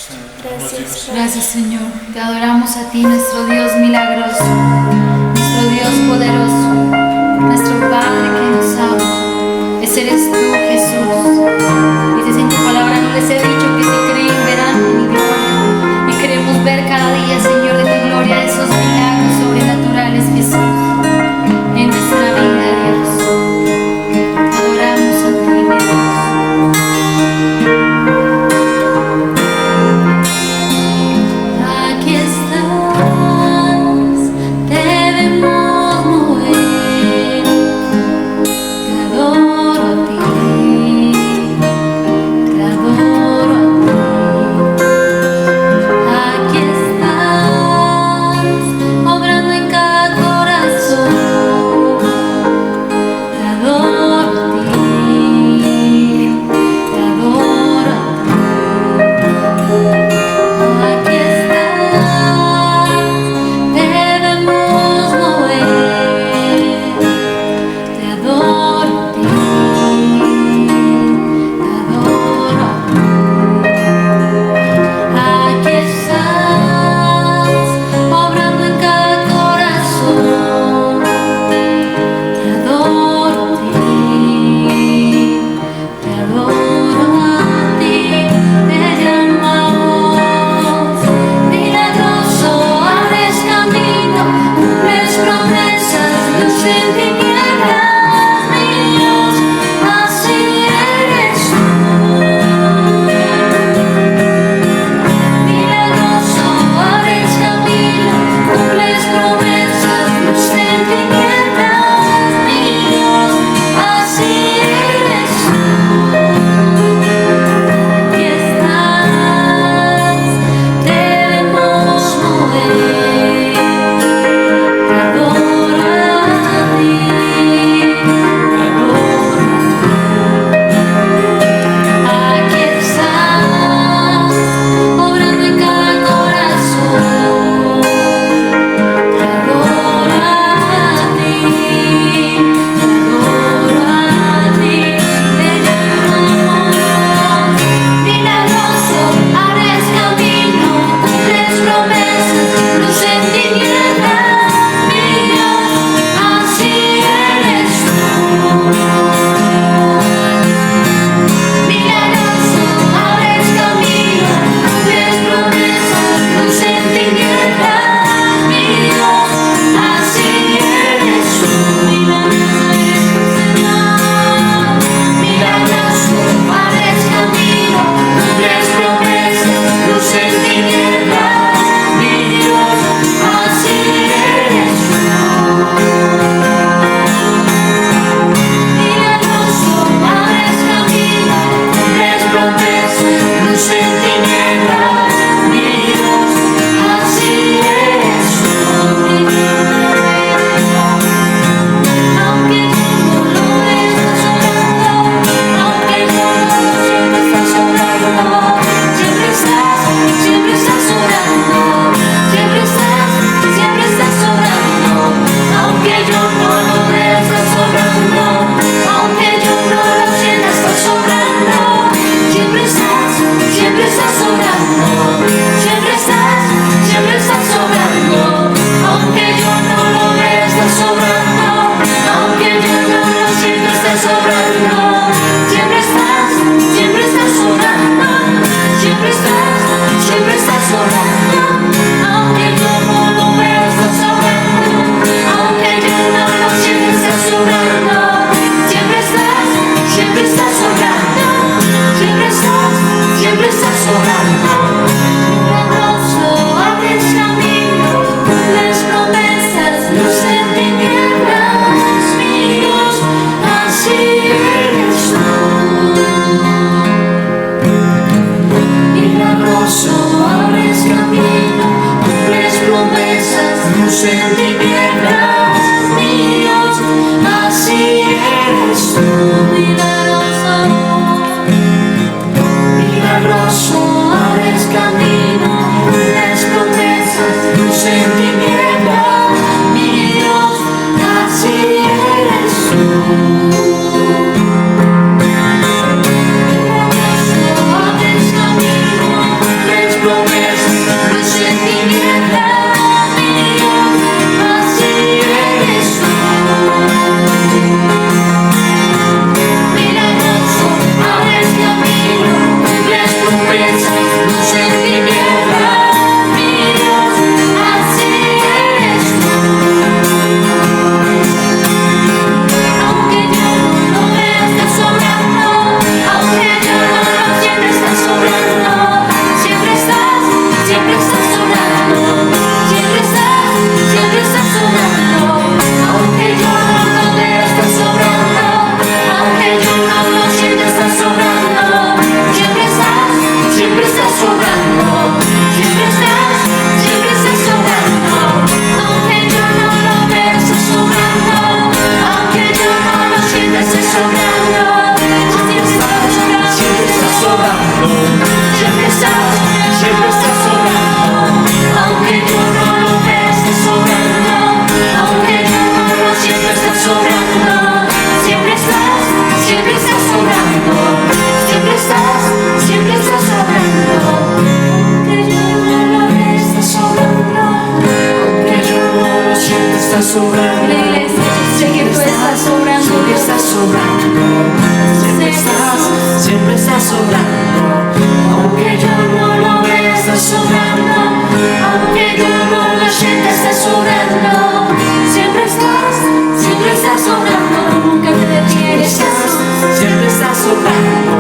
Gracias, Gracias, Señor. Te adoramos a ti, nuestro Dios milagroso, nuestro Dios poderoso, nuestro Padre que nos ama. Ese eres tú, Jesús. Dices en tu palabra, no les he dicho que si creen verán mi gloria. Y queremos ver cada día, Señor, de tu gloria esos milagros sobrenaturales, Jesús, en nuestra vida, Dios. Te adoramos a ti, mi Dios. Aquí estás, debemos mover. Te adoro a ti, te adoro a ti. obrando, siempre estás obrando, aunque yo no lo vea, estás obrando, aunque yo no lo sienta, estás obrando, siempre estás obrando, siempre estás obrando, aunque yo no lo vea, estás obrando, aunque yo no lo sienta, estás obrando. La iglesia, yo sé que tú estás obrando. Siempre estás obrando, siempre estás obrando, aunque yo no lo vea, estás obrando, aunque yo no lo sienta, estás obrando, siempre estás obrando, Nunca te detienes, siempre estás obrando,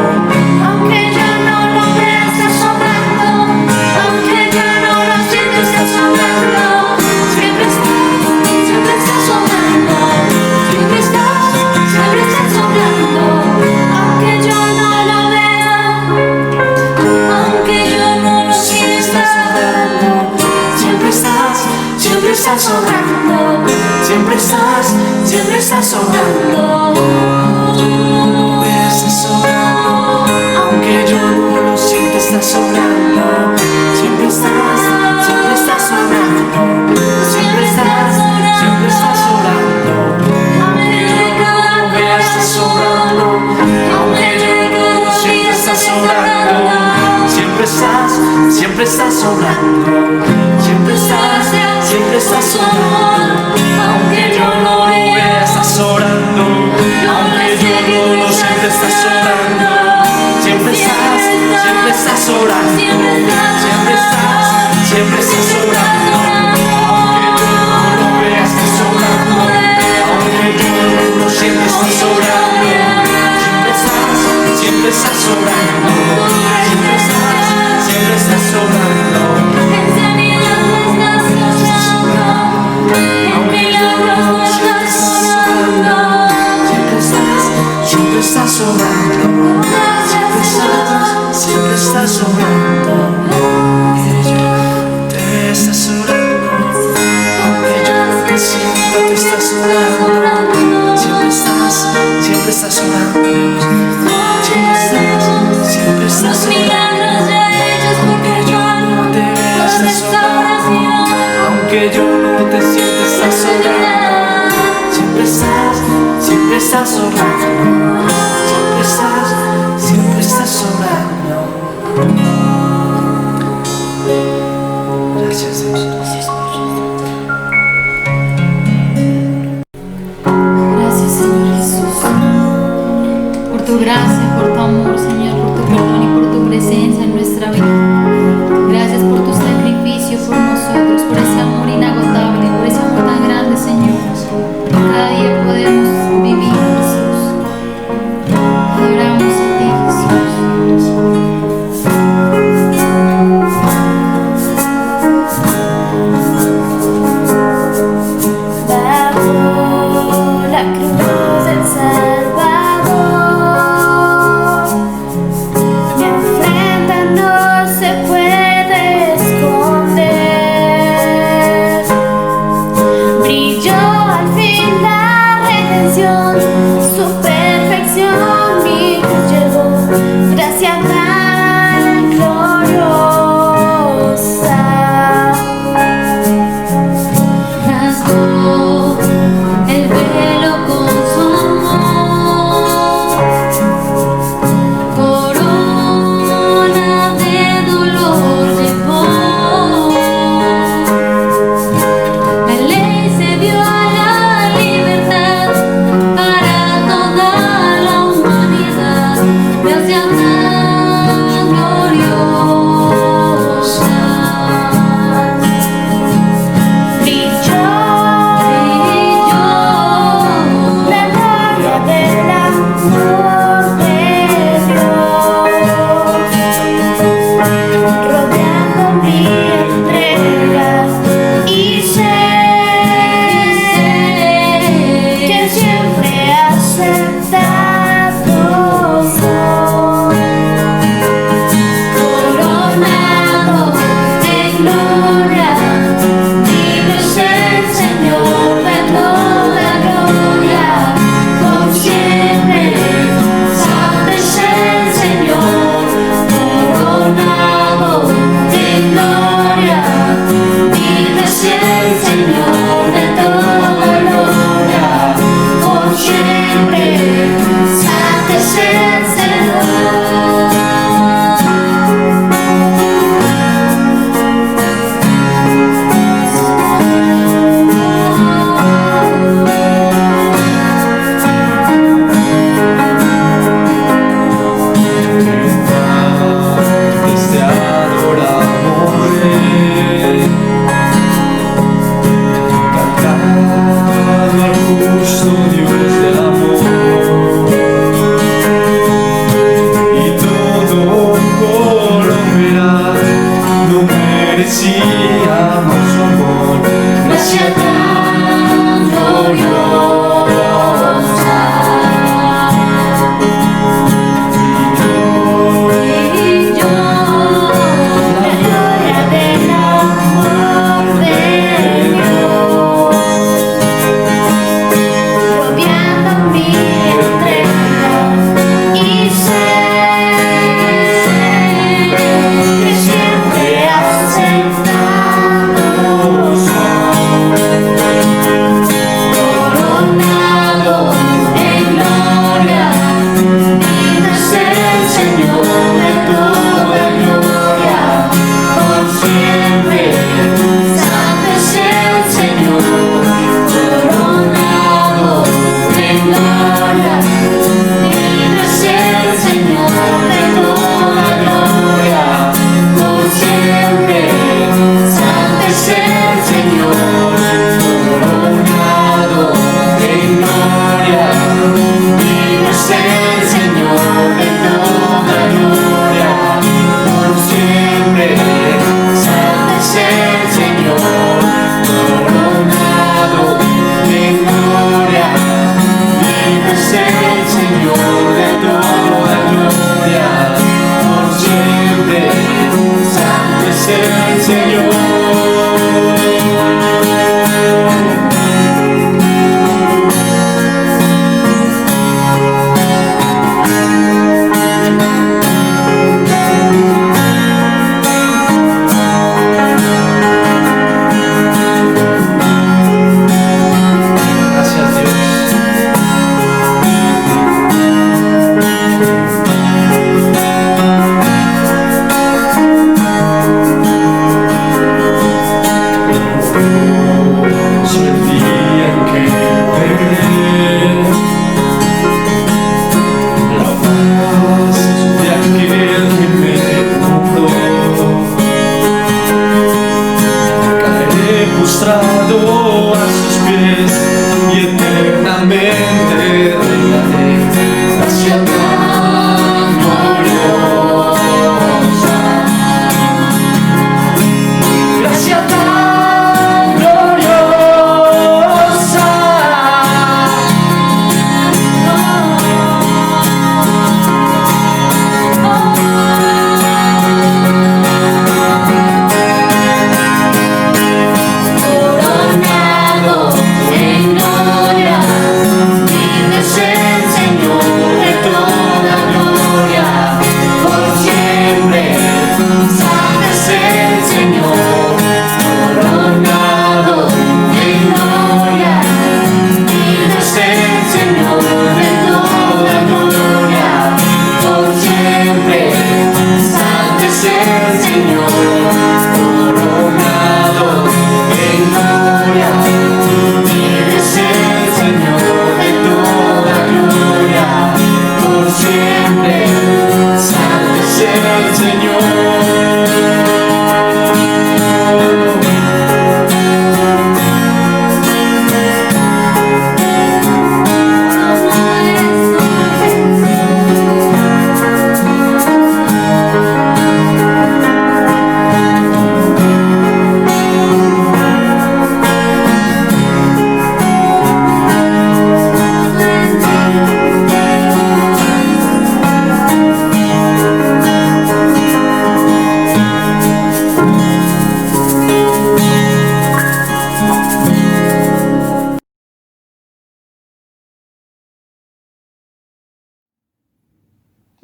aunque yo no lo vea, estás obrando, aunque yo no lo sienta, estás obrando, siempre estás obrando, siempre estás obrando, aunque yo no lo vea, aunque yo no lo sienta, siempre estás obrando, siempre estás obrando, aunque yo no lo sienta, estás obrando, siempre estás obrando, siempre estás obrando, aunque yo no lo vea, estás obrando, aunque yo no lo sienta, estás obrando, siempre estás obrando, siempre estás obrando, aunque yo no lo vea, estás obrando, aunque yo no lo sienta, estás obrando, siempre estás obrando, siempre estás obrando, aunque yo no lo vea, estás obrando, aunque yo no lo sienta, estás obrando, siempre estás obrando, siempre estás obrando, aunque yo no lo sienta, estás obrando, siempre estás obrando, siempre estás obrando, te estás obrando, aunque yo no te sienta, te estás obrando, siempre estás obrando, siempre estás obrando, aunque yo no te vea, estás obrando, aunque yo no te sienta, estás obrando, siempre estás obrando, siempre estás obrando. Gracias, Dios. Gracias, Señor Jesús, por tu gracia, por tu amor, Señor, por tu perdón y por tu presencia en nuestra vida. Gracias por tu sacrificio por nosotros, por ese amor inagotable, por ese amor tan grande, Señor. Cada día podemos vivir, Jesús. Adoramos a ti, Jesús. Bajo la cruz del Salvador, mi ofrenda no se puede esconder. Brilló al fin la redención. siempre. Santo es el Señor.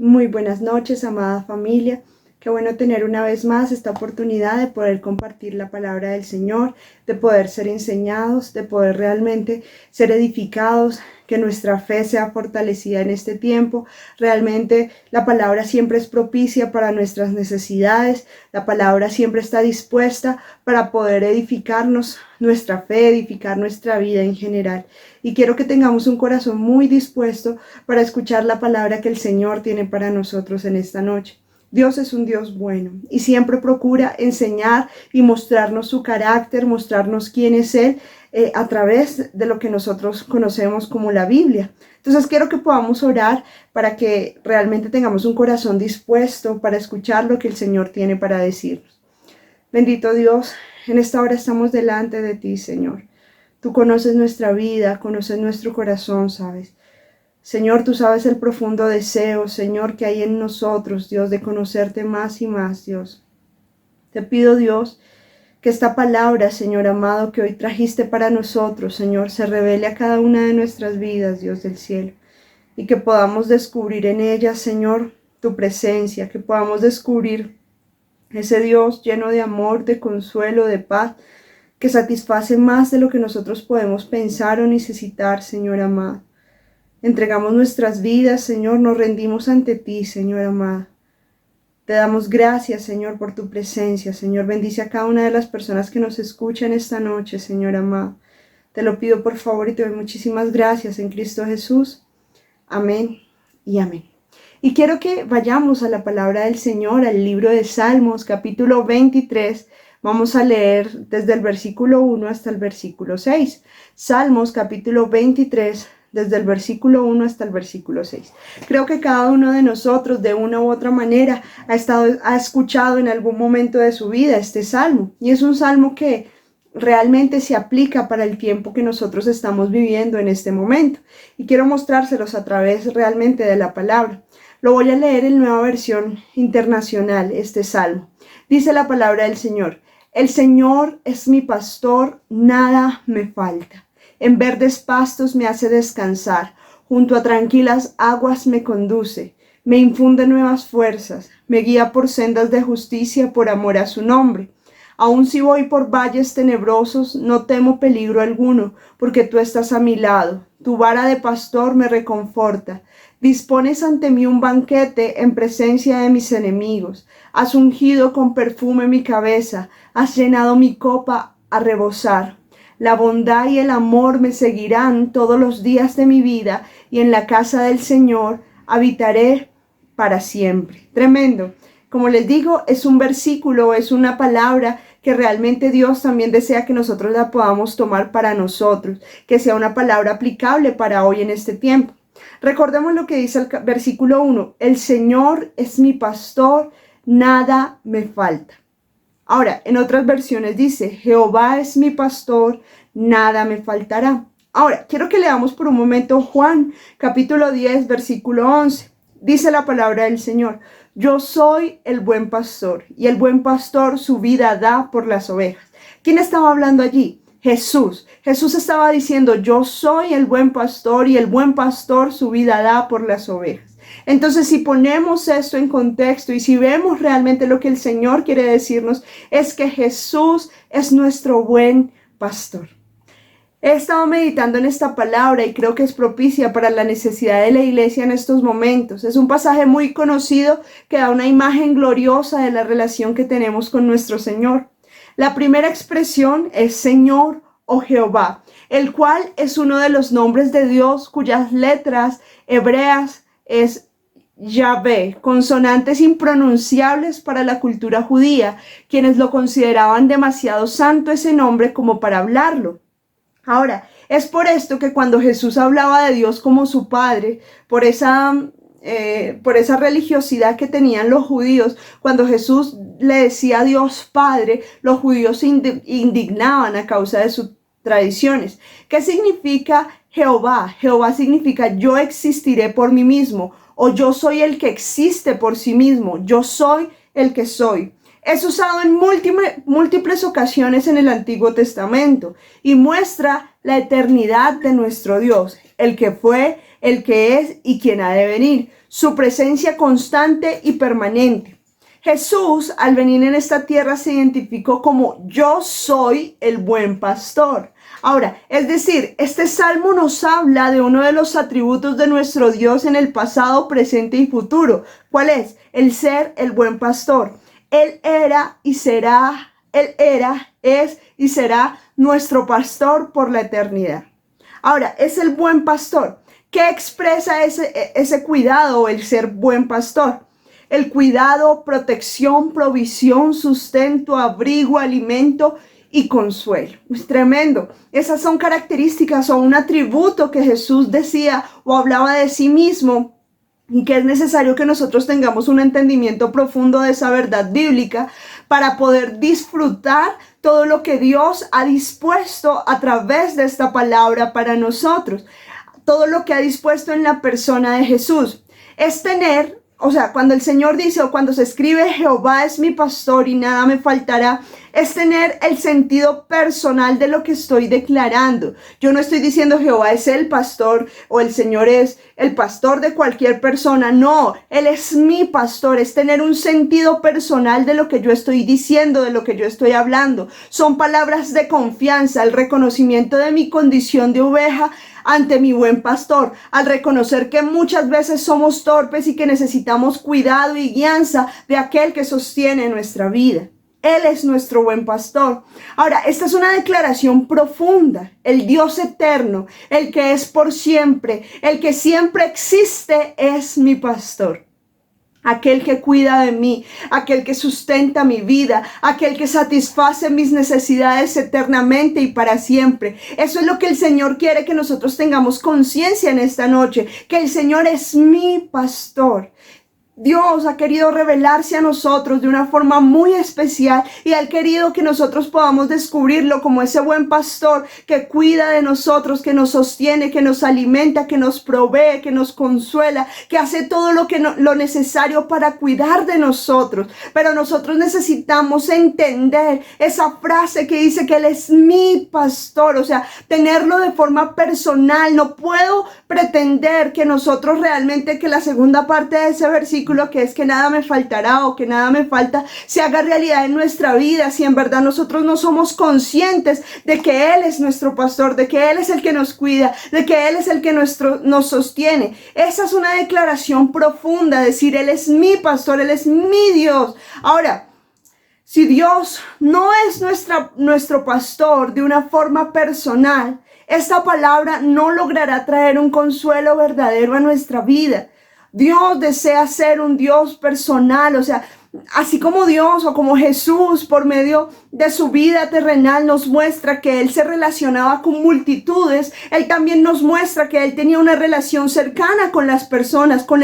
Muy buenas noches, amada familia. Qué bueno tener una vez más esta oportunidad de poder compartir la palabra del Señor, de poder ser enseñados, de poder realmente ser edificados, que nuestra fe sea fortalecida en este tiempo. Realmente la palabra siempre es propicia para nuestras necesidades, la palabra siempre está dispuesta para poder edificarnos nuestra fe, edificar nuestra vida en general. Y quiero que tengamos un corazón muy dispuesto para escuchar la palabra que el Señor tiene para nosotros en esta noche. Dios es un Dios bueno y siempre procura enseñar y mostrarnos su carácter, mostrarnos quién es Él a través de lo que nosotros conocemos como la Biblia. Entonces quiero que podamos orar para que realmente tengamos un corazón dispuesto para escuchar lo que el Señor tiene para decirnos. Bendito Dios, en esta hora estamos delante de ti, Señor. Tú conoces nuestra vida, conoces nuestro corazón, ¿sabes? Señor, tú sabes el profundo deseo, Señor, que hay en nosotros, Dios, de conocerte más y más, Dios. Te pido, Dios, que esta palabra, Señor amado, que hoy trajiste para nosotros, Señor, se revele a cada una de nuestras vidas, Dios del cielo, y que podamos descubrir en ella, Señor, tu presencia, que podamos descubrir ese Dios lleno de amor, de consuelo, de paz, que satisface más de lo que nosotros podemos pensar o necesitar, Señor amado. Entregamos nuestras vidas, Señor, nos rendimos ante ti, Señor amado. Te damos gracias, Señor, por tu presencia. Señor, bendice a cada una de las personas que nos escuchan esta noche, Señor amado. Te lo pido por favor y te doy muchísimas gracias en Cristo Jesús. Amén y amén. Y quiero que vayamos a la palabra del Señor, al libro de Salmos, capítulo 23. Vamos a leer desde el versículo 1 hasta el versículo 6. Salmos, capítulo 23, desde el versículo 1 hasta el versículo 6. Creo que cada uno de nosotros de una u otra manera ha escuchado en algún momento de su vida este salmo. Y es un salmo que realmente se aplica para el tiempo que nosotros estamos viviendo en este momento. Y quiero mostrárselos a través realmente de la palabra. Lo voy a leer en Nueva Versión Internacional, este salmo. Dice la palabra del Señor: El Señor es mi pastor, nada me falta. En verdes pastos me hace descansar, junto a tranquilas aguas me conduce, me infunde nuevas fuerzas, me guía por sendas de justicia por amor a su nombre. Aun si voy por valles tenebrosos, no temo peligro alguno, porque tú estás a mi lado. Tu vara de pastor me reconforta. Dispones ante mí un banquete en presencia de mis enemigos. Has ungido con perfume mi cabeza, has llenado mi copa a rebosar. La bondad y el amor me seguirán todos los días de mi vida, y en la casa del Señor habitaré para siempre. Tremendo. Como les digo, es un versículo, es una palabra que realmente Dios también desea que nosotros la podamos tomar para nosotros, que sea una palabra aplicable para hoy en este tiempo. Recordemos lo que dice el versículo 1, el Señor es mi pastor, nada me falta. Ahora, en otras versiones dice, Jehová es mi pastor, nada me faltará. Ahora, quiero que leamos por un momento Juan, capítulo 10, versículo 11. Dice la palabra del Señor, yo soy el buen pastor, y el buen pastor su vida da por las ovejas. ¿Quién estaba hablando allí? Jesús. Jesús estaba diciendo, yo soy el buen pastor, y el buen pastor su vida da por las ovejas. Entonces, si ponemos esto en contexto y si vemos realmente lo que el Señor quiere decirnos, es que Jesús es nuestro buen pastor. He estado meditando en esta palabra y creo que es propicia para la necesidad de la iglesia en estos momentos. Es un pasaje muy conocido que da una imagen gloriosa de la relación que tenemos con nuestro Señor. La primera expresión es Señor o Jehová, el cual es uno de los nombres de Dios cuyas letras hebreas es Yahvé, consonantes impronunciables para la cultura judía, quienes lo consideraban demasiado santo ese nombre como para hablarlo. Ahora, es por esto que cuando Jesús hablaba de Dios como su Padre, por esa religiosidad que tenían los judíos, cuando Jesús le decía a Dios Padre, los judíos se indignaban a causa de sus tradiciones. ¿Qué significa Jehová? Jehová significa yo existiré por mí mismo, o yo soy el que existe por sí mismo, yo soy el que soy. Es usado en múltiples ocasiones en el Antiguo Testamento y muestra la eternidad de nuestro Dios, el que fue, el que es y quien ha de venir, su presencia constante y permanente. Jesús, al venir en esta tierra, se identificó como yo soy el buen pastor. Ahora, es decir, este salmo nos habla de uno de los atributos de nuestro Dios en el pasado, presente y futuro. ¿Cuál es? El ser el buen pastor. Él era, es y será nuestro pastor por la eternidad. Ahora, es el buen pastor. ¿Qué expresa ese cuidado o el ser buen pastor? El cuidado, protección, provisión, sustento, abrigo, alimento y consuelo. Es tremendo. Esas son características o un atributo que Jesús decía o hablaba de sí mismo, y que es necesario que nosotros tengamos un entendimiento profundo de esa verdad bíblica para poder disfrutar todo lo que Dios ha dispuesto a través de esta palabra para nosotros. Todo lo que ha dispuesto en la persona de Jesús. Es tener, o sea, cuando el Señor dice o cuando se escribe Jehová es mi pastor y nada me faltará, es tener el sentido personal de lo que estoy declarando. Yo no estoy diciendo Jehová es el pastor o el Señor es el pastor de cualquier persona. No, Él es mi pastor. Es tener un sentido personal de lo que yo estoy diciendo, de lo que yo estoy hablando. Son palabras de confianza, el reconocimiento de mi condición de oveja ante mi buen pastor, al reconocer que muchas veces somos torpes y que necesitamos cuidado y guianza de aquel que sostiene nuestra vida. Él es nuestro buen pastor. Ahora, esta es una declaración profunda. El Dios eterno, el que es por siempre, el que siempre existe, es mi pastor. Aquel que cuida de mí, aquel que sustenta mi vida, aquel que satisface mis necesidades eternamente y para siempre. Eso es lo que el Señor quiere que nosotros tengamos conciencia en esta noche, que el Señor es mi pastor. Dios ha querido revelarse a nosotros de una forma muy especial y ha querido que nosotros podamos descubrirlo como ese buen pastor que cuida de nosotros, que nos sostiene, que nos alimenta, que nos provee, que nos consuela, que hace todo lo necesario para cuidar de nosotros. Pero nosotros necesitamos entender esa frase que dice que Él es mi pastor, o sea, tenerlo de forma personal. No puedo pretender que nosotros realmente, que la segunda parte de ese versículo, que es que nada me faltará o que nada me falta, se haga realidad en nuestra vida si en verdad nosotros no somos conscientes de que Él es nuestro pastor, de que Él es el que nos cuida, de que Él es el que nos sostiene. Esa es una declaración profunda, decir Él es mi pastor, Él es mi Dios. Ahora, si Dios no es nuestro pastor de una forma personal, esta palabra no logrará traer un consuelo verdadero a nuestra vida. Dios desea ser un Dios personal, o sea, así como Dios o como Jesús por medio de su vida terrenal nos muestra que Él se relacionaba con multitudes, Él también nos muestra que Él tenía una relación cercana con las personas, con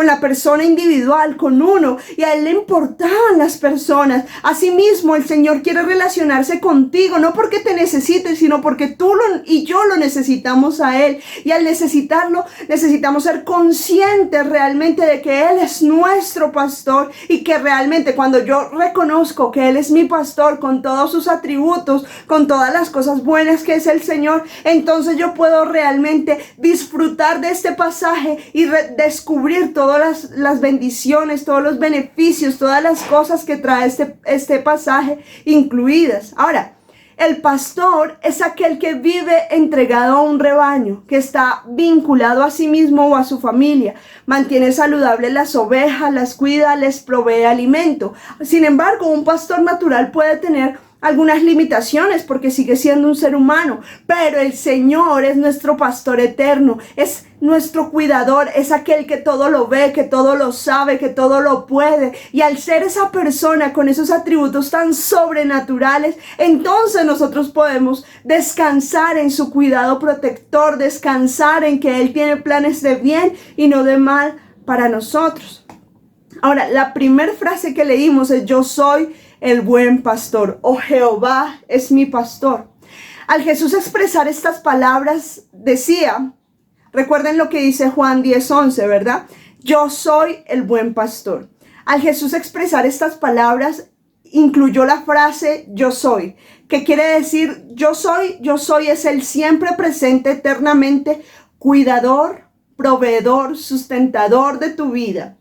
la persona individual, con uno, y a Él le importaban las personas. Asimismo, el Señor quiere relacionarse contigo, no porque te necesites, sino porque tú y yo lo necesitamos a Él, y al necesitarlo, necesitamos ser conscientes realmente de que Él es nuestro pastor y que realmente cuando yo reconozco que Él es mi pastor con todos sus atributos, con todas las cosas buenas que es el Señor, entonces yo puedo realmente disfrutar de este pasaje y descubrir todas las bendiciones, todos los beneficios, todas las cosas que trae este pasaje incluidas. Ahora, el pastor es aquel que vive entregado a un rebaño, que está vinculado a sí mismo o a su familia, mantiene saludables las ovejas, las cuida, les provee alimento. Sin embargo, un pastor natural puede tener algunas limitaciones porque sigue siendo un ser humano, pero el Señor es nuestro pastor eterno, es nuestro cuidador, es aquel que todo lo ve, que todo lo sabe, que todo lo puede. Y al ser esa persona con esos atributos tan sobrenaturales, entonces nosotros podemos descansar en su cuidado protector, descansar en que Él tiene planes de bien y no de mal para nosotros. Ahora, la primera frase que leímos es: yo soy el buen pastor, o Jehová es mi pastor. Al Jesús expresar estas palabras decía, recuerden lo que dice Juan 10:11, ¿verdad? Yo soy el buen pastor. Al Jesús expresar estas palabras incluyó la frase yo soy, que quiere decir yo soy es el siempre presente, eternamente cuidador, proveedor, sustentador de tu vida.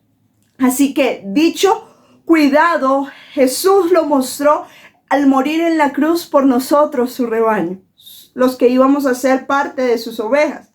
Así que dicho cuidado, Jesús lo mostró al morir en la cruz por nosotros, su rebaño, los que íbamos a ser parte de sus ovejas.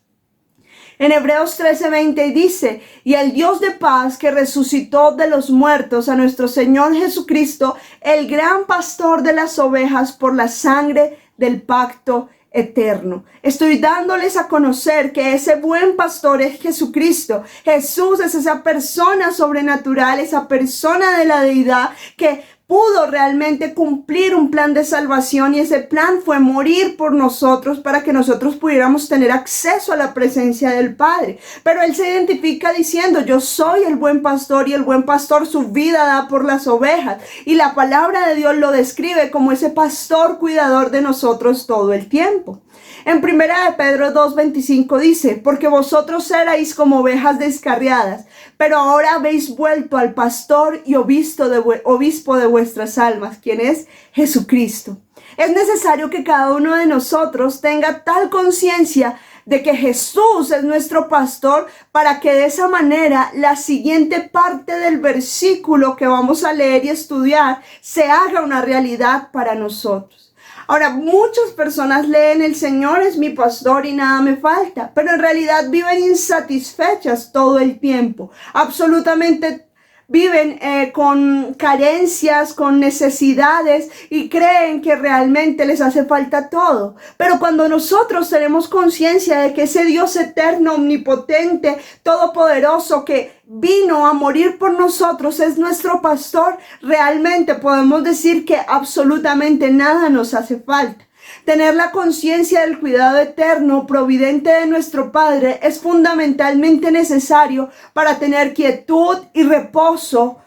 En Hebreos 13:20 dice: y el Dios de paz que resucitó de los muertos a nuestro Señor Jesucristo, el gran pastor de las ovejas, por la sangre del pacto eterno. Estoy dándoles a conocer que ese buen pastor es Jesucristo. Jesús es esa persona sobrenatural, esa persona de la deidad que pudo realmente cumplir un plan de salvación, y ese plan fue morir por nosotros para que nosotros pudiéramos tener acceso a la presencia del Padre. Pero Él se identifica diciendo: yo soy el buen pastor, y el buen pastor su vida da por las ovejas. Y la palabra de Dios lo describe como ese pastor cuidador de nosotros todo el tiempo. En 1 Pedro 2:25 dice: porque vosotros erais como ovejas descarriadas, pero ahora habéis vuelto al pastor y obispo de vuestras almas, quien es Jesucristo. Es necesario que cada uno de nosotros tenga tal conciencia de que Jesús es nuestro pastor, para que de esa manera la siguiente parte del versículo que vamos a leer y estudiar se haga una realidad para nosotros. Ahora, muchas personas leen: el Señor es mi pastor y nada me falta, pero en realidad viven insatisfechas todo el tiempo. Absolutamente viven con carencias, con necesidades, y creen que realmente les hace falta todo. Pero cuando nosotros tenemos conciencia de que ese Dios eterno, omnipotente, todopoderoso, que vino a morir por nosotros, es nuestro pastor, realmente podemos decir que absolutamente nada nos hace falta. Tener la conciencia del cuidado eterno, providente de nuestro Padre, es fundamentalmente necesario para tener quietud y reposo,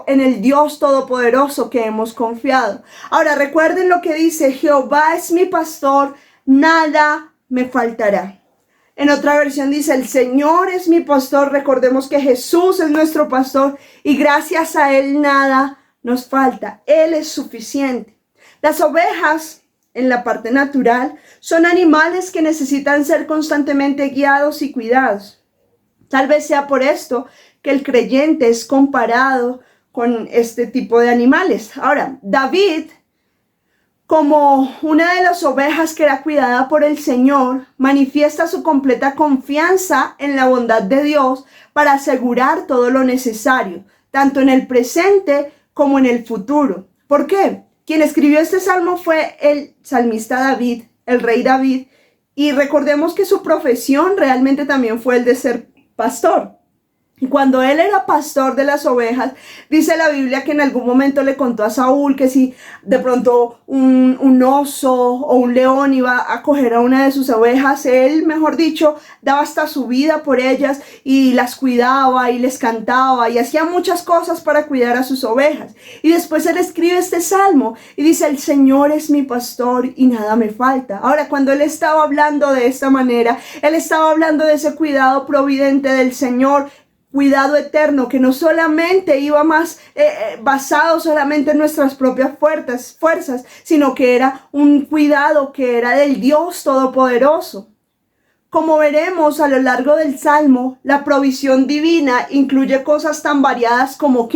en el Dios Todopoderoso que hemos confiado. Ahora, recuerden lo que dice: Jehová es mi pastor, nada me faltará. En otra versión dice: el Señor es mi pastor. Recordemos que Jesús es nuestro pastor y gracias a Él nada nos falta. Él es suficiente. Las ovejas, en la parte natural, son animales que necesitan ser constantemente guiados y cuidados. Tal vez sea por esto que el creyente es comparado con este tipo de animales. Ahora, David, como una de las ovejas que era cuidada por el Señor, manifiesta su completa confianza en la bondad de Dios para asegurar todo lo necesario, tanto en el presente como en el futuro. ¿Por qué? Quien escribió este salmo fue el salmista David, el rey David, y recordemos que su profesión realmente también fue el de ser pastor. Y cuando él era pastor de las ovejas, dice la Biblia que en algún momento le contó a Saúl que si de pronto un oso o un león iba a coger a una de sus ovejas, él, mejor dicho, daba hasta su vida por ellas y las cuidaba y les cantaba y hacía muchas cosas para cuidar a sus ovejas. Y después él escribe este salmo y dice: el Señor es mi pastor y nada me falta. Ahora, cuando él estaba hablando de esta manera, él estaba hablando de ese cuidado providente del Señor, cuidado eterno, que no solamente iba más basado solamente en nuestras propias fuerzas, sino que era un cuidado que era del Dios Todopoderoso. Como veremos a lo largo del Salmo, la provisión divina incluye cosas tan variadas como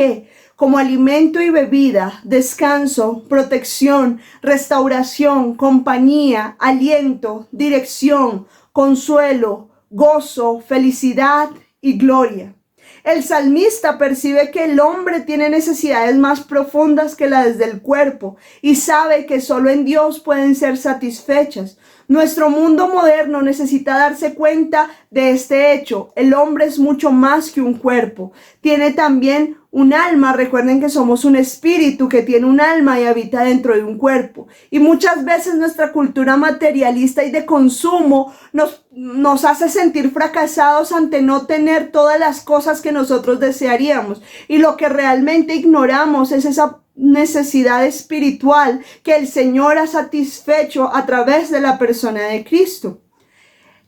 como alimento y bebida, descanso, protección, restauración, compañía, aliento, dirección, consuelo, gozo, felicidad y gloria. El salmista percibe que el hombre tiene necesidades más profundas que las del cuerpo y sabe que solo en Dios pueden ser satisfechas. Nuestro mundo moderno necesita darse cuenta de este hecho. El hombre es mucho más que un cuerpo. Tiene también un alma. Recuerden que somos un espíritu que tiene un alma y habita dentro de un cuerpo. Y muchas veces nuestra cultura materialista y de consumo nos hace sentir fracasados ante no tener todas las cosas que nosotros desearíamos. Y lo que realmente ignoramos es esa necesidad espiritual que el Señor ha satisfecho a través de la persona de Cristo.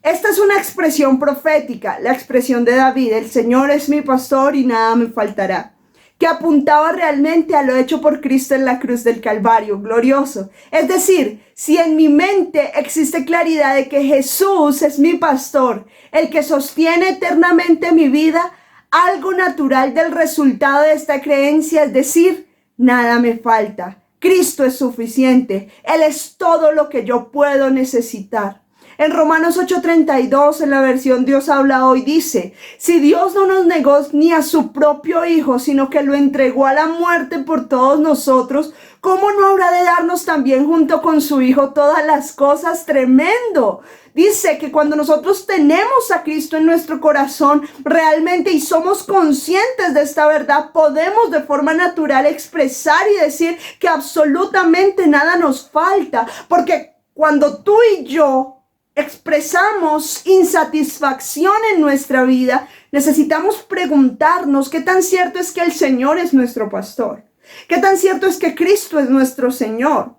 Esta es una expresión profética, la expresión de David: el Señor es mi pastor y nada me faltará, que apuntaba realmente a lo hecho por Cristo en la cruz del Calvario, glorioso. Es decir, si en mi mente existe claridad de que Jesús es mi pastor, el que sostiene eternamente mi vida, algo natural del resultado de esta creencia es decir: nada me falta. Cristo es suficiente. Él es todo lo que yo puedo necesitar. En Romanos 8:32, en la versión Dios habla hoy, dice: si Dios no nos negó ni a su propio Hijo, sino que lo entregó a la muerte por todos nosotros, ¿cómo no habrá de darnos también junto con su Hijo todas las cosas? Tremendo. Dice que cuando nosotros tenemos a Cristo en nuestro corazón realmente y somos conscientes de esta verdad, podemos de forma natural expresar y decir que absolutamente nada nos falta. Porque cuando tú y yo expresamos insatisfacción en nuestra vida, necesitamos preguntarnos qué tan cierto es que el Señor es nuestro pastor. ¿Qué tan cierto es que Cristo es nuestro Señor?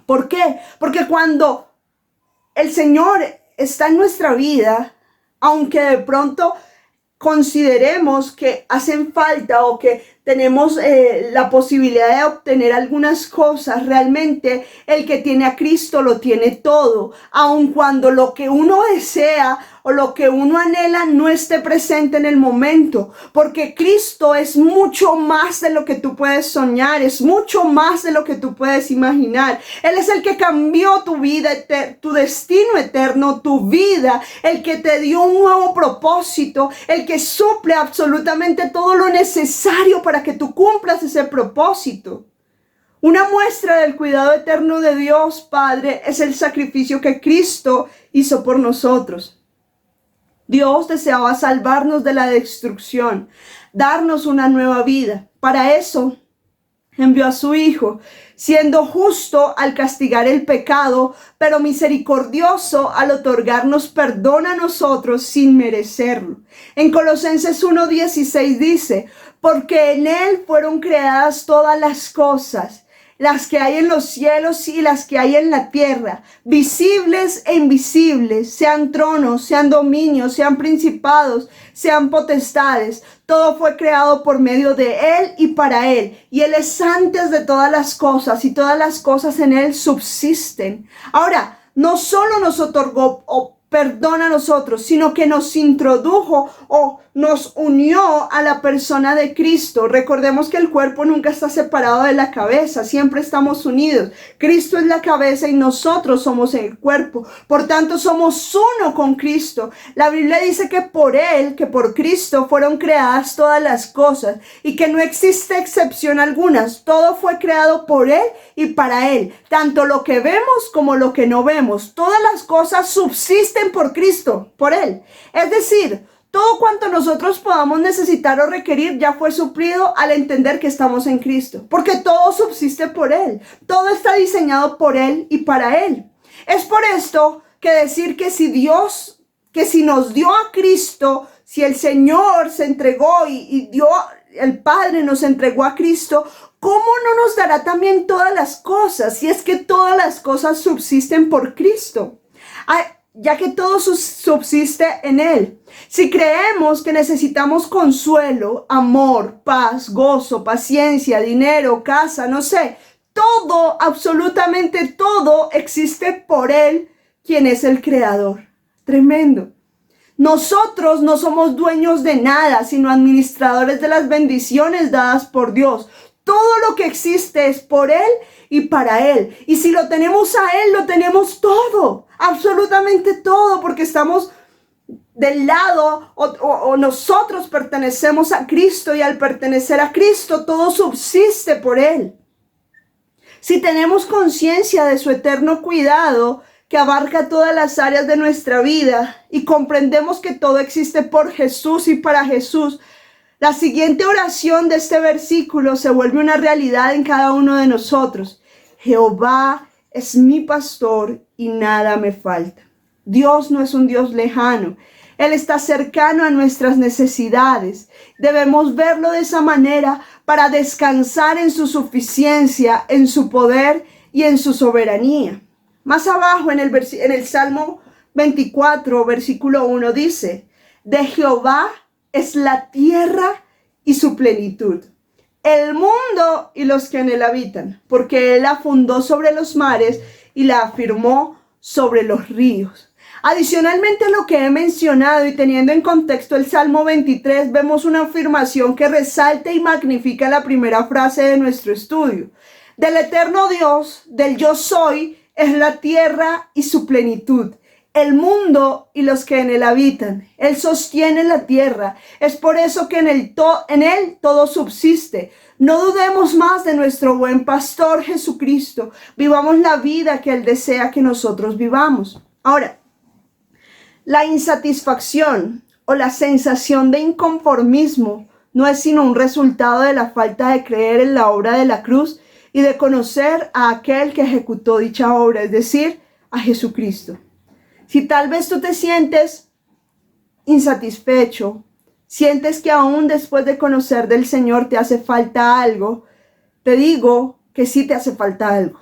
¿Por qué? Porque cuando el Señor está en nuestra vida, aunque de pronto consideremos que hacen falta o que tenemos la posibilidad de obtener algunas cosas, realmente el que tiene a Cristo lo tiene todo, aun cuando lo que uno desea o lo que uno anhela no esté presente en el momento, porque Cristo es mucho más de lo que tú puedes soñar, es mucho más de lo que tú puedes imaginar. Él es el que cambió tu vida, tu destino eterno, tu vida, el que te dio un nuevo propósito, el que suple absolutamente todo lo necesario para que tú cumplas ese propósito. Una muestra del cuidado eterno de Dios Padre es el sacrificio que Cristo hizo por nosotros. Dios deseaba salvarnos de la destrucción, darnos una nueva vida. Para eso envió a su Hijo, siendo justo al castigar el pecado, pero misericordioso al otorgarnos perdón a nosotros sin merecerlo. En Colosenses 1:16 dice: porque en Él fueron creadas todas las cosas, las que hay en los cielos y las que hay en la tierra, visibles e invisibles, sean tronos, sean dominios, sean principados, sean potestades. Todo fue creado por medio de Él y para Él. Y Él es antes de todas las cosas y todas las cosas en Él subsisten. Ahora, no solo nos otorgó perdón a nosotros, sino que nos introdujo o nos unió a la persona de Cristo. Recordemos que el cuerpo nunca está separado de la cabeza, siempre estamos unidos. Cristo es la cabeza y nosotros somos el cuerpo. Por tanto, somos uno con Cristo. La Biblia dice que por Él, que por Cristo fueron creadas todas las cosas y que no existe excepción alguna. Todo fue creado por Él y para Él. Tanto lo que vemos como lo que no vemos. Todas las cosas subsisten por Cristo, por Él. Es decir, todo cuanto nosotros podamos necesitar o requerir ya fue suplido al entender que estamos en Cristo. Porque todo subsiste por Él. Todo está diseñado por Él y para Él. Es por esto que decir que si nos dio a Cristo, si el Señor se entregó y el Padre nos entregó a Cristo, ¿cómo no nos dará también todas las cosas? Si es que todas las cosas subsisten por Cristo. Ya que todo subsiste en Él. Si creemos que necesitamos consuelo, amor, paz, gozo, paciencia, dinero, casa, no sé, todo, absolutamente todo existe por Él, quien es el Creador. Tremendo. Nosotros no somos dueños de nada, sino administradores de las bendiciones dadas por Dios. Todo lo que existe es por Él y para Él. Y si lo tenemos a Él, lo tenemos todo. Absolutamente todo, porque estamos del lado o nosotros pertenecemos a Cristo, y al pertenecer a Cristo todo subsiste por Él. Si tenemos conciencia de su eterno cuidado que abarca todas las áreas de nuestra vida y comprendemos que todo existe por Jesús y para Jesús, la siguiente oración de este versículo se vuelve una realidad en cada uno de nosotros. Jehová es mi pastor y nada me falta. Dios no es un Dios lejano. Él está cercano a nuestras necesidades. Debemos verlo de esa manera para descansar en su suficiencia, en su poder y en su soberanía. Más abajo en el Salmo 24, versículo 1 dice, de Jehová es la tierra y su plenitud, el mundo y los que en él habitan, porque él la fundó sobre los mares y la afirmó sobre los ríos. Adicionalmente a lo que he mencionado y teniendo en contexto el Salmo 23, vemos una afirmación que resalta y magnifica la primera frase de nuestro estudio. Del eterno Dios, del yo soy, es la tierra y su plenitud, el mundo y los que en él habitan. Él sostiene la tierra. Es por eso que en él todo subsiste. No dudemos más de nuestro buen pastor Jesucristo. Vivamos la vida que él desea que nosotros vivamos. Ahora, la insatisfacción o la sensación de inconformismo no es sino un resultado de la falta de creer en la obra de la cruz y de conocer a aquel que ejecutó dicha obra, es decir, a Jesucristo. Si tal vez tú te sientes insatisfecho, sientes que aún después de conocer del Señor te hace falta algo, te digo que sí te hace falta algo,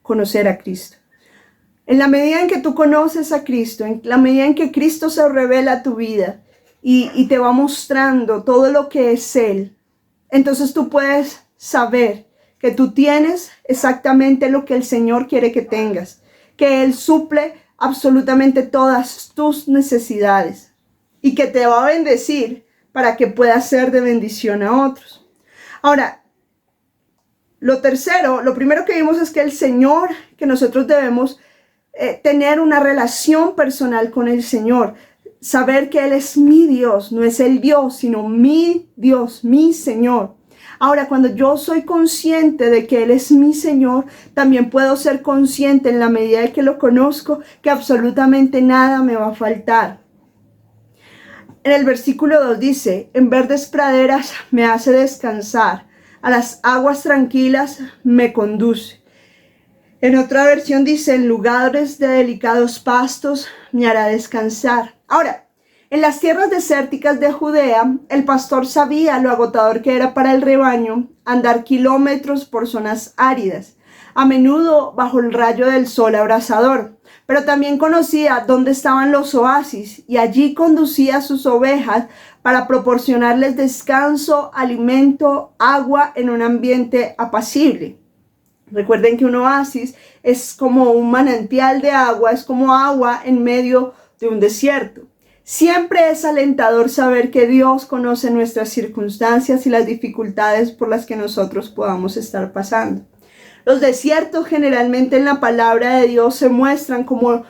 conocer a Cristo. En la medida en que tú conoces a Cristo, en la medida en que Cristo se revela a tu vida y te va mostrando todo lo que es Él, entonces tú puedes saber que tú tienes exactamente lo que el Señor quiere que tengas, que Él suple absolutamente todas tus necesidades y que te va a bendecir para que puedas ser de bendición a otros. Ahora, lo primero que vimos es que el Señor, que nosotros debemos tener una relación personal con el Señor, saber que Él es mi Dios, no es el Dios, sino mi Dios, mi Señor. Ahora, cuando yo soy consciente de que Él es mi Señor, también puedo ser consciente en la medida de que lo conozco, que absolutamente nada me va a faltar. En el versículo 2 dice, en verdes praderas me hace descansar, a las aguas tranquilas me conduce. En otra versión dice, en lugares de delicados pastos me hará descansar. Ahora, en las tierras desérticas de Judea, el pastor sabía lo agotador que era para el rebaño andar kilómetros por zonas áridas, a menudo bajo el rayo del sol abrasador, pero también conocía dónde estaban los oasis y allí conducía a sus ovejas para proporcionarles descanso, alimento, agua en un ambiente apacible. Recuerden que un oasis es como un manantial de agua, es como agua en medio de un desierto. Siempre es alentador saber que Dios conoce nuestras circunstancias y las dificultades por las que nosotros podamos estar pasando. Los desiertos generalmente en la palabra de Dios se muestran como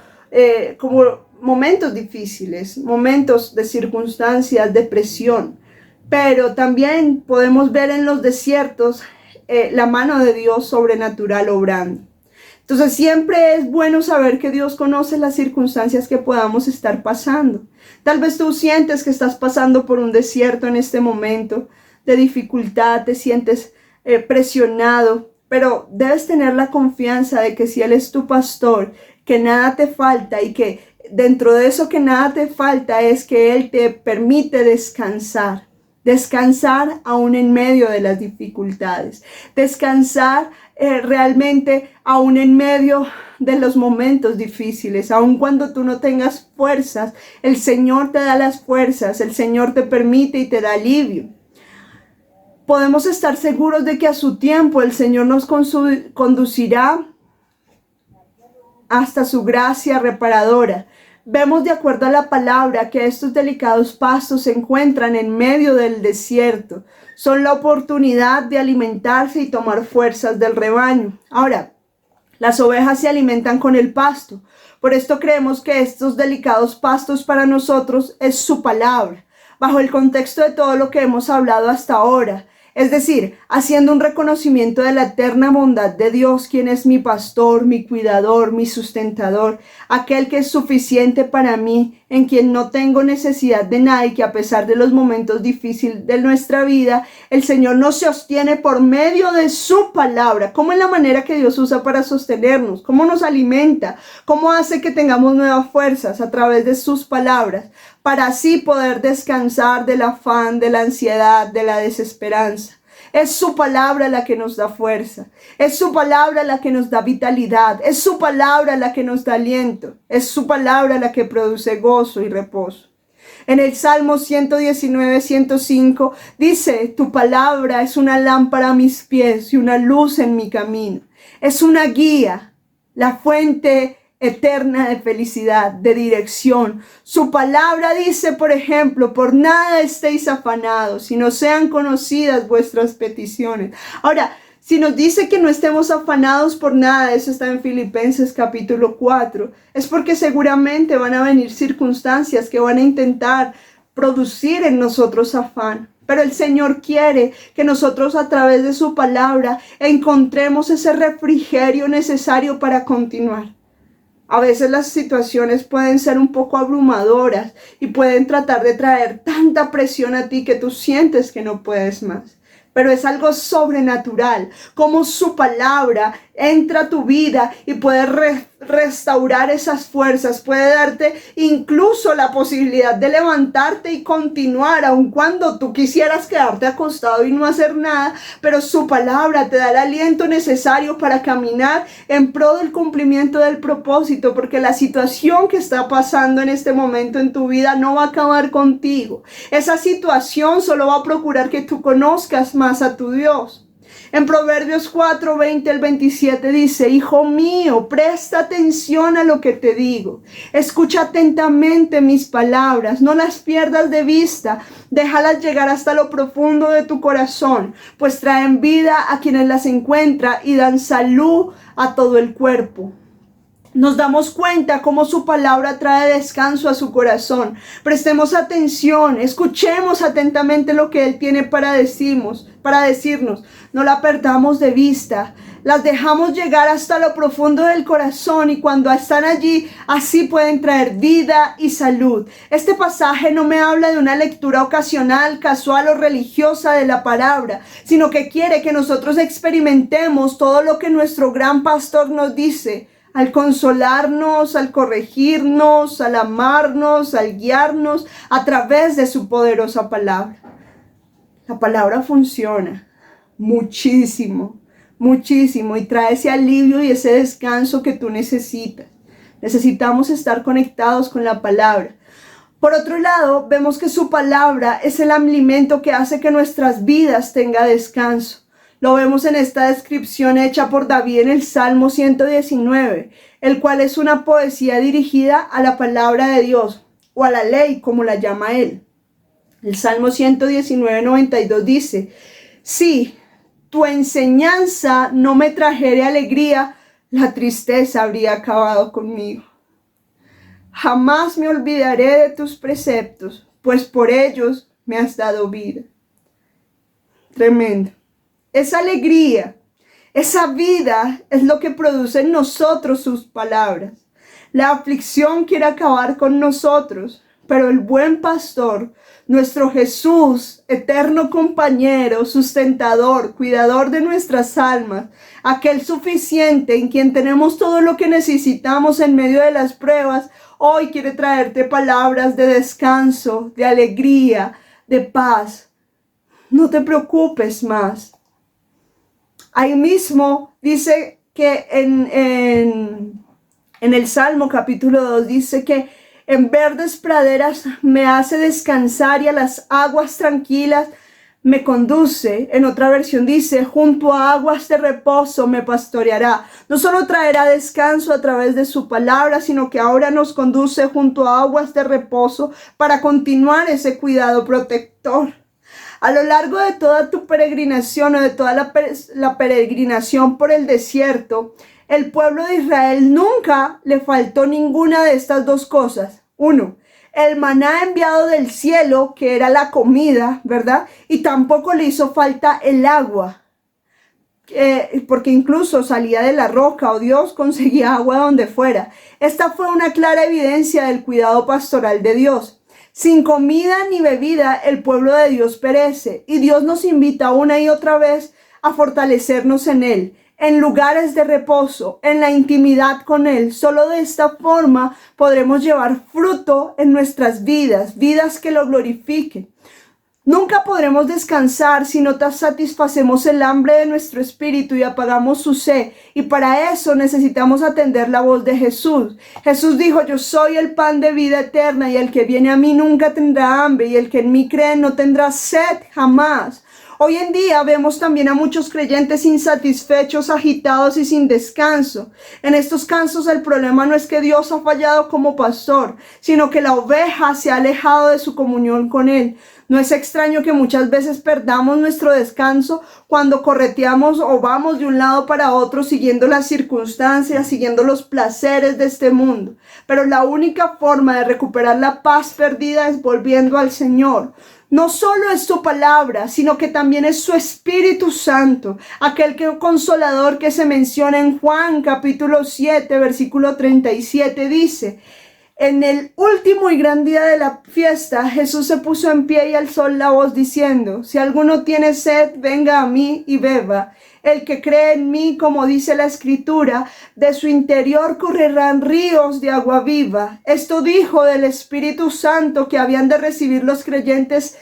momentos difíciles, momentos de circunstancias, de presión. Pero también podemos ver en los desiertos la mano de Dios sobrenatural obrando. Entonces siempre es bueno saber que Dios conoce las circunstancias que podamos estar pasando. Tal vez tú sientes que estás pasando por un desierto en este momento de dificultad, te sientes presionado, pero debes tener la confianza de que si Él es tu pastor, que nada te falta y que dentro de eso que nada te falta es que Él te permite descansar. Descansar aún en medio de las dificultades, descansar realmente aún en medio de los momentos difíciles, aun cuando tú no tengas fuerzas, el Señor te da las fuerzas, el Señor te permite y te da alivio. Podemos estar seguros de que a su tiempo el Señor nos conducirá hasta su gracia reparadora. Vemos de acuerdo a la palabra que estos delicados pastos se encuentran en medio del desierto. Son la oportunidad de alimentarse y tomar fuerzas del rebaño. Ahora, las ovejas se alimentan con el pasto, Por esto creemos que estos delicados pastos para nosotros es su palabra, bajo el contexto de todo lo que hemos hablado hasta ahora. Es decir, haciendo un reconocimiento de la eterna bondad de Dios, quien es mi pastor, mi cuidador, mi sustentador, aquel que es suficiente para mí, en quien no tengo necesidad de nada y que a pesar de los momentos difíciles de nuestra vida, el Señor nos sostiene por medio de su palabra. ¿Cómo es la manera que Dios usa para sostenernos? ¿Cómo nos alimenta? ¿Cómo hace que tengamos nuevas fuerzas? A través de sus palabras, para así poder descansar del afán, de la ansiedad, de la desesperanza. Es su palabra la que nos da fuerza, es su palabra la que nos da vitalidad, es su palabra la que nos da aliento, es su palabra la que produce gozo y reposo. En el Salmo 119, 105 dice, tu palabra es una lámpara a mis pies y una luz en mi camino. Es una guía, la fuente eterna de felicidad, de dirección. Su palabra dice, por ejemplo, por nada estéis afanados, sino sean conocidas vuestras peticiones. Ahora, si nos dice que no estemos afanados por nada, eso está en Filipenses capítulo 4, es porque seguramente van a venir circunstancias que van a intentar producir en nosotros afán. Pero el Señor quiere que nosotros a través de su palabra encontremos ese refrigerio necesario para continuar. A veces las situaciones pueden ser un poco abrumadoras y pueden tratar de traer tanta presión a ti que tú sientes que no puedes más. Pero es algo sobrenatural, como su palabra entra a tu vida y puede restaurar esas fuerzas, puede darte incluso la posibilidad de levantarte y continuar, aun cuando tú quisieras quedarte acostado y no hacer nada, pero su palabra te da el aliento necesario para caminar en pro del cumplimiento del propósito, porque la situación que está pasando en este momento en tu vida no va a acabar contigo. Esa situación solo va a procurar que tú conozcas más a tu Dios. En Proverbios 4, 20 al 27 dice, hijo mío, presta atención a lo que te digo. Escucha atentamente mis palabras, no las pierdas de vista. Déjalas llegar hasta lo profundo de tu corazón, pues traen vida a quienes las encuentran y dan salud a todo el cuerpo. Nos damos cuenta cómo su palabra trae descanso a su corazón. Prestemos atención, escuchemos atentamente lo que Él tiene para decirnos. No la perdamos de vista. Las dejamos llegar hasta lo profundo del corazón y cuando están allí, así pueden traer vida y salud. Este pasaje no me habla de una lectura ocasional, casual o religiosa de la palabra, sino que quiere que nosotros experimentemos todo lo que nuestro gran pastor nos dice. Al consolarnos, al corregirnos, al amarnos, al guiarnos a través de su poderosa palabra. La palabra funciona muchísimo, muchísimo y trae ese alivio y ese descanso que tú necesitas. Necesitamos estar conectados con la palabra. Por otro lado, vemos que su palabra es el alimento que hace que nuestras vidas tengan descanso. Lo vemos en esta descripción hecha por David en el Salmo 119, el cual es una poesía dirigida a la palabra de Dios, o a la ley, como la llama él. El Salmo 119, 92 dice, si tu enseñanza no me trajere alegría, la tristeza habría acabado conmigo. Jamás me olvidaré de tus preceptos, pues por ellos me has dado vida. Tremendo. Esa alegría, esa vida es lo que produce en nosotros sus palabras. La aflicción quiere acabar con nosotros, pero el buen pastor, nuestro Jesús, eterno compañero, sustentador, cuidador de nuestras almas, aquel suficiente en quien tenemos todo lo que necesitamos en medio de las pruebas, hoy quiere traerte palabras de descanso, de alegría, de paz. No te preocupes más. Ahí mismo dice que en el Salmo capítulo 2 dice que en verdes praderas me hace descansar y a las aguas tranquilas me conduce. En otra versión dice, junto a aguas de reposo me pastoreará. No solo traerá descanso a través de su palabra, sino que ahora nos conduce junto a aguas de reposo para continuar ese cuidado protector. A lo largo de toda tu peregrinación o de toda la peregrinación por el desierto, el pueblo de Israel nunca le faltó ninguna de estas dos cosas. Uno, el maná enviado del cielo, que era la comida, ¿verdad? Y tampoco le hizo falta el agua, porque incluso salía de la roca o Dios conseguía agua donde fuera. Esta fue una clara evidencia del cuidado pastoral de Dios. Sin comida ni bebida, el pueblo de Dios perece, y Dios nos invita una y otra vez a fortalecernos en Él, en lugares de reposo, en la intimidad con Él. Solo de esta forma podremos llevar fruto en nuestras vidas, vidas que lo glorifiquen. Nunca podremos descansar si no satisfacemos el hambre de nuestro espíritu y apagamos su sed. Y para eso necesitamos atender la voz de Jesús. Jesús dijo: yo soy el pan de vida eterna, y el que viene a mí nunca tendrá hambre, y el que en mí cree no tendrá sed jamás. Hoy en día vemos también a muchos creyentes insatisfechos, agitados y sin descanso. En estos casos el problema no es que Dios ha fallado como pastor, sino que la oveja se ha alejado de su comunión con Él. No es extraño que muchas veces perdamos nuestro descanso cuando correteamos o vamos de un lado para otro siguiendo las circunstancias, siguiendo los placeres de este mundo. Pero la única forma de recuperar la paz perdida es volviendo al Señor. No solo es su palabra, sino que también es su Espíritu Santo, aquel consolador que se menciona en Juan capítulo 7, versículo 37, dice: en el último y gran día de la fiesta, Jesús se puso en pie y alzó la voz diciendo: si alguno tiene sed, venga a mí y beba. El que cree en mí, como dice la Escritura, de su interior correrán ríos de agua viva. Esto dijo del Espíritu Santo que habían de recibir los creyentes,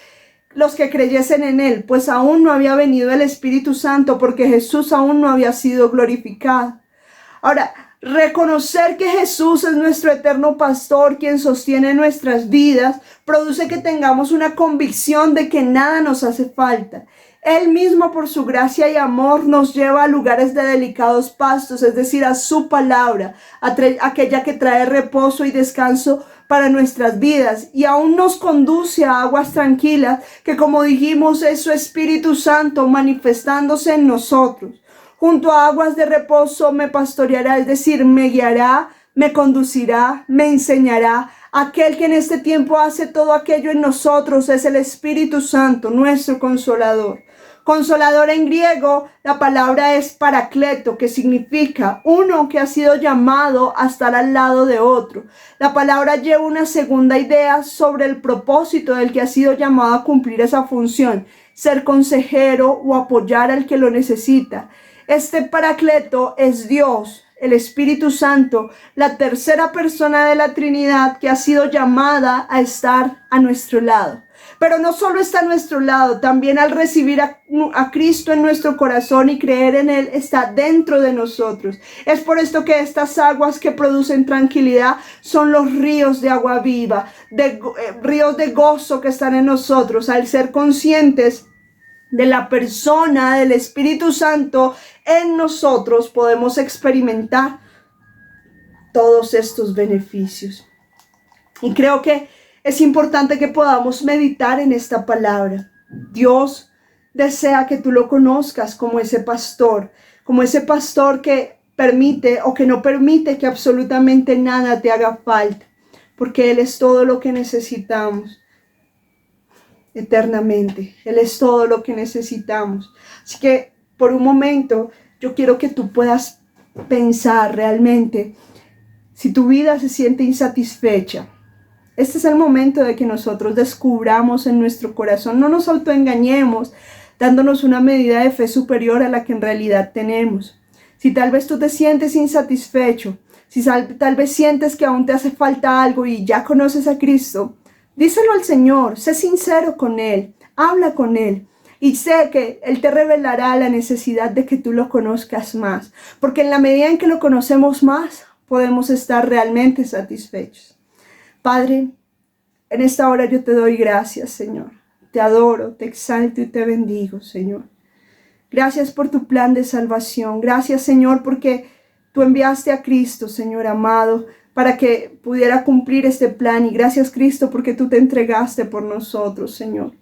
los que creyesen en Él, pues aún no había venido el Espíritu Santo, porque Jesús aún no había sido glorificado. Ahora, reconocer que Jesús es nuestro eterno pastor, quien sostiene nuestras vidas, produce que tengamos una convicción de que nada nos hace falta. Él mismo, por su gracia y amor, nos lleva a lugares de delicados pastos, es decir, a su palabra, aquella que trae reposo y descanso para nuestras vidas, y aún nos conduce a aguas tranquilas, que, como dijimos, es su Espíritu Santo manifestándose en nosotros. Junto a aguas de reposo me pastoreará, es decir, me guiará, me conducirá, me enseñará. Aquel que en este tiempo hace todo aquello en nosotros es el Espíritu Santo, nuestro consolador. Consolador en griego, la palabra es paracleto, que significa uno que ha sido llamado a estar al lado de otro. La palabra lleva una segunda idea sobre el propósito del que ha sido llamado a cumplir esa función: ser consejero o apoyar al que lo necesita. Este paracleto es Dios, el Espíritu Santo, la tercera persona de la Trinidad, que ha sido llamada a estar a nuestro lado. Pero no solo está a nuestro lado, también al recibir a Cristo en nuestro corazón y creer en Él, está dentro de nosotros. Es por esto que estas aguas que producen tranquilidad son los ríos de agua viva, ríos de gozo que están en nosotros. Al ser conscientes de la persona del Espíritu Santo en nosotros, podemos experimentar todos estos beneficios. Y creo que es importante que podamos meditar en esta palabra. Dios desea que tú lo conozcas como ese pastor que permite o que no permite que absolutamente nada te haga falta, porque Él es todo lo que necesitamos eternamente. Él es todo lo que necesitamos. Así que por un momento yo quiero que tú puedas pensar realmente si tu vida se siente insatisfecha. Este es el momento de que nosotros descubramos en nuestro corazón, no nos autoengañemos dándonos una medida de fe superior a la que en realidad tenemos. Si tal vez tú te sientes insatisfecho, si tal vez sientes que aún te hace falta algo y ya conoces a Cristo, díselo al Señor, sé sincero con Él, habla con Él. Y sé que Él te revelará la necesidad de que tú lo conozcas más, porque en la medida en que lo conocemos más, podemos estar realmente satisfechos. Padre, en esta hora yo te doy gracias, Señor. Te adoro, te exalto y te bendigo, Señor. Gracias por tu plan de salvación. Gracias, Señor, porque tú enviaste a Cristo, Señor amado, para que pudiera cumplir este plan. Y gracias, Cristo, porque tú te entregaste por nosotros, Señor.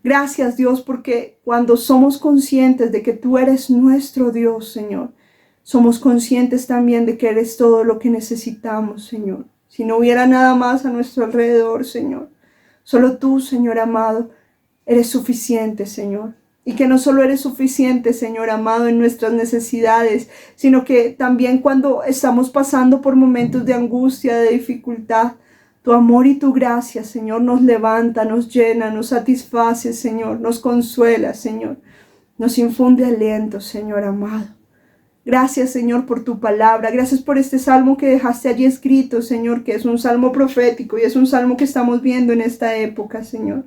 Gracias, Dios, porque cuando somos conscientes de que tú eres nuestro Dios, Señor, somos conscientes también de que eres todo lo que necesitamos, Señor. Si no hubiera nada más a nuestro alrededor, Señor, solo tú, Señor amado, eres suficiente, Señor. Y que no solo eres suficiente, Señor amado, en nuestras necesidades, sino que también cuando estamos pasando por momentos de angustia, de dificultad, tu amor y tu gracia, Señor, nos levanta, nos llena, nos satisface, Señor, nos consuela, Señor. Nos infunde aliento, Señor amado. Gracias, Señor, por tu palabra. Gracias por este salmo que dejaste allí escrito, Señor, que es un salmo profético y es un salmo que estamos viendo en esta época, Señor.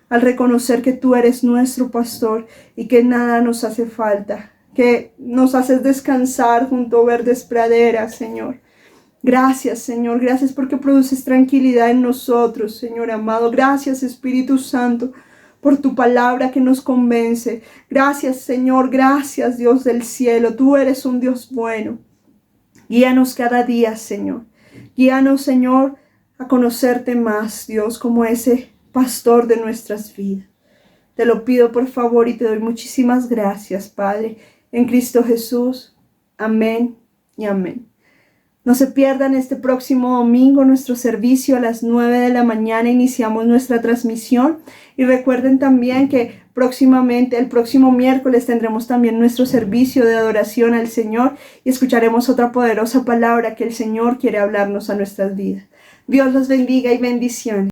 Al reconocer que tú eres nuestro pastor y que nada nos hace falta, que nos haces descansar junto a verdes praderas, Señor. Gracias, Señor, gracias porque produces tranquilidad en nosotros, Señor amado. Gracias, Espíritu Santo, por tu palabra que nos convence. Gracias, Señor, gracias, Dios del cielo. Tú eres un Dios bueno. Guíanos cada día, Señor. Guíanos, Señor, a conocerte más, Dios, como ese pastor de nuestras vidas. Te lo pido, por favor, y te doy muchísimas gracias, Padre, en Cristo Jesús. Amén y amén. No se pierdan este próximo domingo nuestro servicio a las 9 de la mañana. Iniciamos nuestra transmisión y recuerden también que próximamente, el próximo miércoles, tendremos también nuestro servicio de adoración al Señor y escucharemos otra poderosa palabra que el Señor quiere hablarnos a nuestras vidas. Dios los bendiga y bendiciones.